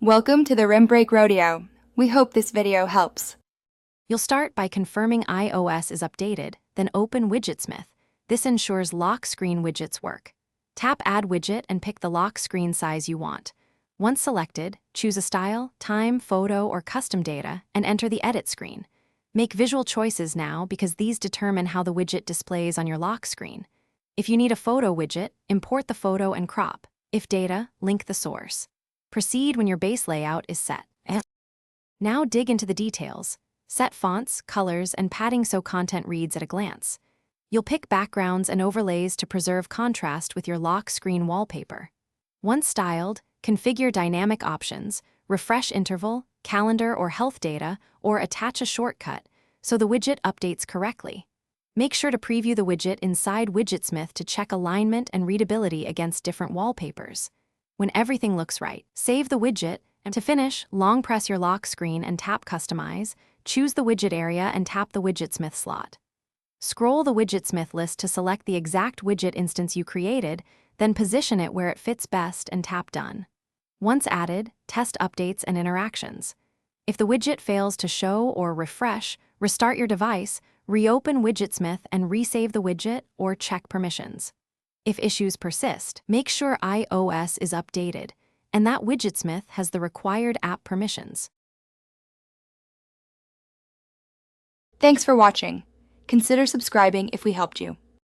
Welcome to the Rim Break Rodeo. We hope this video helps. You'll start by confirming iOS is updated, then open Widgetsmith. This ensures lock screen widgets work. Tap Add Widget and pick the lock screen size you want. Once selected, choose a style, time, photo, or custom data, and enter the edit screen. Make visual choices now because these determine how the widget displays on your lock screen. If you need a photo widget, import the photo and crop. If data, link the source. Proceed when your base layout is set. Now dig into the details. Set fonts, colors, and padding so content reads at a glance. You'll pick backgrounds and overlays to preserve contrast with your lock screen wallpaper. Once styled, configure dynamic options, refresh interval, calendar or health data, or attach a shortcut so the widget updates correctly. Make sure to preview the widget inside Widgetsmith to check alignment and readability against different wallpapers. When everything looks right, save the widget, and to finish, long press your lock screen and tap Customize, choose the widget area and tap the Widgetsmith slot. Scroll the Widgetsmith list to select the exact widget instance you created, then position it where it fits best and tap Done. Once added, test updates and interactions. If the widget fails to show or refresh, restart your device, reopen Widgetsmith and resave the widget or check permissions. If issues persist, make sure iOS is updated and that Widgetsmith has the required app permissions. Thanks for watching. Consider subscribing if we helped you.